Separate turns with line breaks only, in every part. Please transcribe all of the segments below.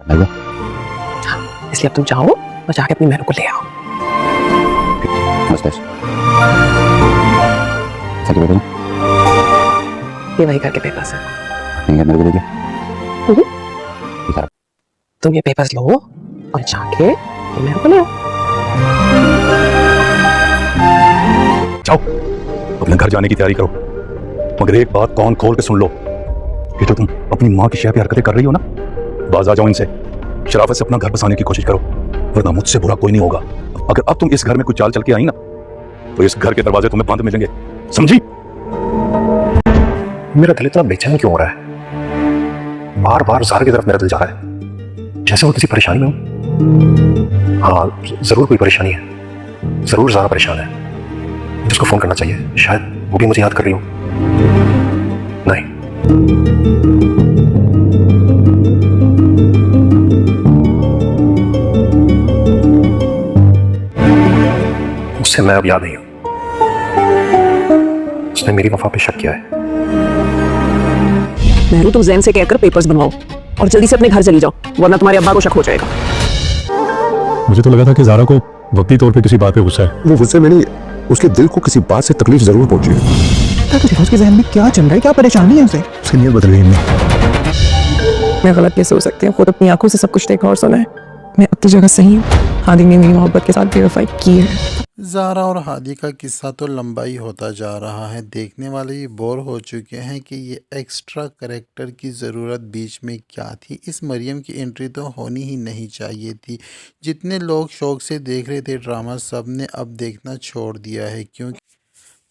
आएगा।
इसलिए अब तुम जाओ और जाके अपनी महरू को ले आओ।
बस बस सच बेटा
ये वही घर के पेपर्स हैं।
नहीं है मेरे को देखिए
तुम ये पेपर्स लो और जाके अपनी महरू को ले आओ।
जाओ अपने घर जाने की तैयारी करो, मगर एक बात कान खोल के सुन लो कि जो तुम अपनी माँ की शय पे हरकतें कर रही हो ना, बाज आ जाओ इनसे। शराफत से अपना घर बसाने की कोशिश करो, वरना मुझसे बुरा कोई नहीं होगा। अगर अब तुम इस घर में कुछ चाल चल के आई ना, तो इस घर के दरवाजे तुम्हें बंद मिलेंगे, समझी?
मेरा दिल इतना बेचैन क्यों हो रहा है? बार बार ज़ारा की तरफ मेरा दिल जा रहा है, जैसे वो किसी परेशानी में हो। हाँ जरूर कोई परेशानी है, जरूर ज़ारा परेशान है। मुझे उसको फोन करना चाहिए, शायद वो भी मुझे याद कर रही हो। नहीं, उससे मैं अब याद नहीं हूं। उसने मेरी वफा पे शक किया है।
महरू तुम जैन से कहकर पेपर्स बनवाओ और जल्दी से अपने घर चली जाओ, वरना तुम्हारे अब्बा को शक हो जाएगा।
मुझे तो लगा था कि ज़ारा को वक्ती तौर पे किसी बात पे गुस्सा है।
वो गुस्से में नहीं, उसके दिल को किसी बात से तकलीफ जरूर पहुंची है।
उसके जहन में क्या चल रहा है, क्या परेशानी है उसे?
उसकी नीयत बदल गई।
मैं गलत कैसे हो सकती हूँ? खुद अपनी आंखों से सब कुछ देखा और सुना है। मैं अपनी जगह सही हूँ। हादी ने मेरी मोहब्बत के साथ बेवफाई की है।
ज़ारा और हादी का किस्सा तो लंबा ही होता जा रहा है। देखने वाले ये बोर हो चुके हैं कि ये एक्स्ट्रा करैक्टर की ज़रूरत बीच में क्या थी। इस मरियम की एंट्री तो होनी ही नहीं चाहिए थी। जितने लोग शौक़ से देख रहे थे ड्रामा, सब ने अब देखना छोड़ दिया है,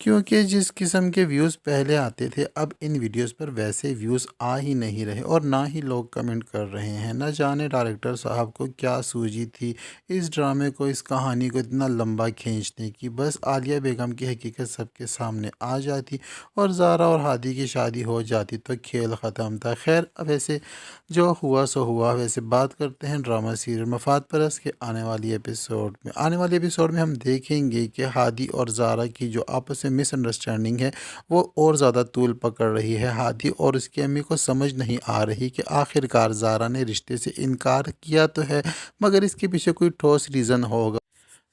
क्योंकि जिस किस्म के व्यूज़ पहले आते थे, अब इन वीडियोस पर वैसे व्यूज़ आ ही नहीं रहे और ना ही लोग कमेंट कर रहे हैं। न जाने डायरेक्टर साहब को क्या सूझी थी इस ड्रामे को, इस कहानी को इतना लंबा खींचने की। बस आलिया बेगम की हकीकत सबके सामने आ जाती और ज़ारा और हादी की शादी हो जाती तो खेल ख़त्म था। खैर, अब वैसे जो हुआ सो हुआ। वैसे बात करते हैं ड्रामा सीरियल मफाद परस्त के आने वाले एपिसोड में हम देखेंगे कि हादी और ज़ारा की जो आपस में मिसअंडरस्टैंडिंग है वो और ज़्यादा तूल पकड़ रही है। हादी और उसकी अम्मी को समझ नहीं आ रही कि आखिरकार ज़ारा ने रिश्ते से इनकार किया तो है, मगर इसके पीछे कोई ठोस रीज़न होगा।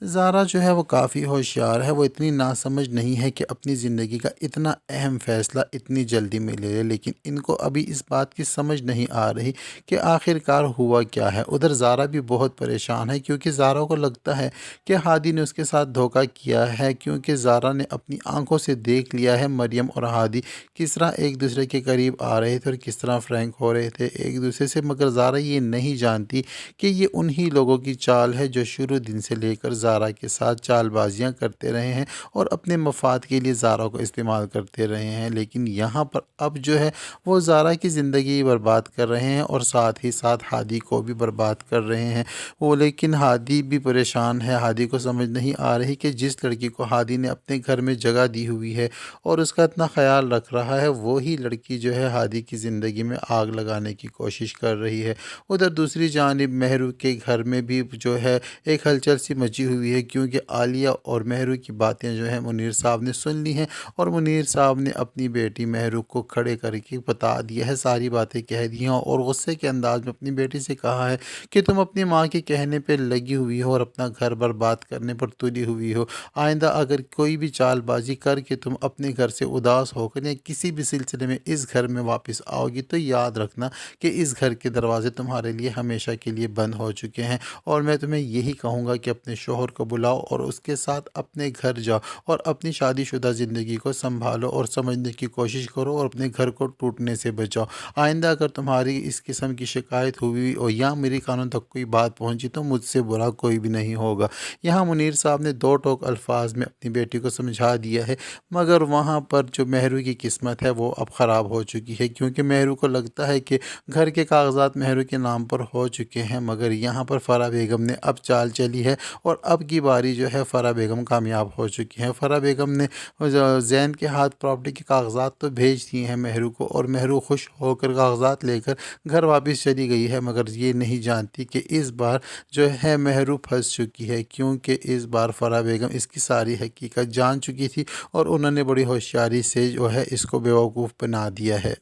ज़ारा जो है वो काफ़ी होशियार है, वो इतनी नासमझ नहीं है कि अपनी ज़िंदगी का इतना अहम फ़ैसला इतनी जल्दी में ले ले, लेकिन इनको अभी इस बात की समझ नहीं आ रही कि आखिरकार हुआ क्या है। उधर ज़ारा भी बहुत परेशान है, क्योंकि ज़ारा को लगता है कि हादी ने उसके साथ धोखा किया है, क्योंकि ज़ारा ने अपनी आंखों से देख लिया है मरियम और हादी किस तरह एक दूसरे के करीब आ रहे थे और किस तरह फ्रैंक हो रहे थे एक दूसरे से। मगर ज़ारा ये नहीं जानती कि ये उन्हीं लोगों की चाल है जो शुरू दिन से लेकर ज़ारा के साथ चालबाजियां करते रहे हैं और अपने मफाद के लिए ज़ारा को इस्तेमाल करते रहे हैं। लेकिन यहाँ पर अब जो है वो ज़ारा की ज़िंदगी बर्बाद कर रहे हैं और साथ ही साथ हादी को भी बर्बाद कर रहे हैं वो। लेकिन हादी भी परेशान है। हादी को समझ नहीं आ रही कि जिस लड़की को हादी ने अपने घर में जगह दी हुई है और उसका इतना ख्याल रख रहा है, वही लड़की जो है हादी की ज़िंदगी में आग लगाने की कोशिश कर रही है। उधर दूसरी जानिब महरू के घर में भी जो है एक हलचल सी मची हुई है, क्योंकि आलिया और महरू की बातें जो है मुनीर साहब ने सुन ली हैं और मुनीर साहब ने अपनी बेटी महरू को खड़े करके बता दिया है, सारी बातें कह दी हैं और गुस्से के अंदाज में अपनी बेटी से कहा है कि तुम अपनी माँ के कहने पे लगी हुई हो और अपना घर बर्बाद करने पर तुली हुई हो। आइंदा अगर कोई भी चालबाजी करके तुम अपने घर से उदास होकर या किसी भी सिलसिले में इस घर में वापस आओगी तो याद रखना कि इस घर के दरवाजे तुम्हारे लिए हमेशा के लिए बंद हो चुके हैं। और मैं तुम्हें यही कहूँगा कि अपने शोहर को बुलाओ और उसके साथ अपने घर जाओ और अपनी शादीशुदा ज़िंदगी को संभालो और समझने की कोशिश करो और अपने घर को टूटने से बचाओ। आइंदा अगर तुम्हारी इस किस्म की शिकायत हुई और या मेरी कानून तक कोई बात पहुंची तो मुझसे बुरा कोई भी नहीं होगा। यहाँ मुनीर साहब ने दो टोक अल्फाज में अपनी बेटी को समझा दिया है, मगर वहाँ पर जो महरू की किस्मत है वो अब ख़राब हो चुकी है, क्योंकि महरू को लगता है कि घर के कागजात महरू के नाम पर हो चुके हैं। मगर यहाँ पर फ़रा बेगम ने अब चाल चली है और अब की बारी जो है फ़रा बेगम कामयाब हो चुकी हैं। फ़रा बेगम ने जैन के हाथ प्रॉपर्टी के कागजात तो भेज दिए हैं महरू को और महरू खुश होकर कागजात लेकर घर वापस चली गई है, मगर ये नहीं जानती कि इस बार जो है महरू फंस चुकी है, क्योंकि इस बार फ़रा बेगम इसकी सारी हकीकत जान चुकी थी और उन्होंने बड़ी होशियारी से जो है इसको बेवकूफ़ बना दिया है।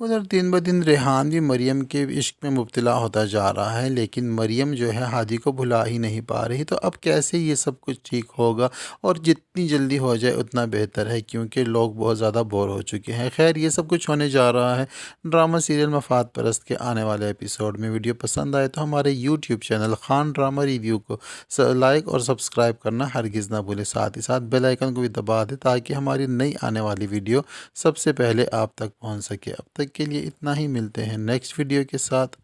उधर दिन ब दिन रेहान भी मरियम के इश्क में मुब्तला होता जा रहा है, लेकिन मरियम जो है हादी को भुला ही नहीं पा रही। तो अब कैसे ये सब कुछ ठीक होगा, और जितनी जल्दी हो जाए उतना बेहतर है, क्योंकि लोग बहुत ज़्यादा बोर हो चुके हैं। खैर, ये सब कुछ होने जा रहा है ड्रामा सीरियल मफाद परस्त के आने वाले एपिसोड में। वीडियो पसंद आए तो हमारे YouTube channel Khan drama review को लाइक और सब्सक्राइब करना हरगिज़ ना भूलें। साथ ही साथ बेल आइकन को भी दबा दें ताकि हमारी नई आने वाली वीडियो सबसे पहले आप तक पहुंच सके। अब तक के लिए इतना ही, मिलते हैं नेक्स्ट वीडियो के साथ।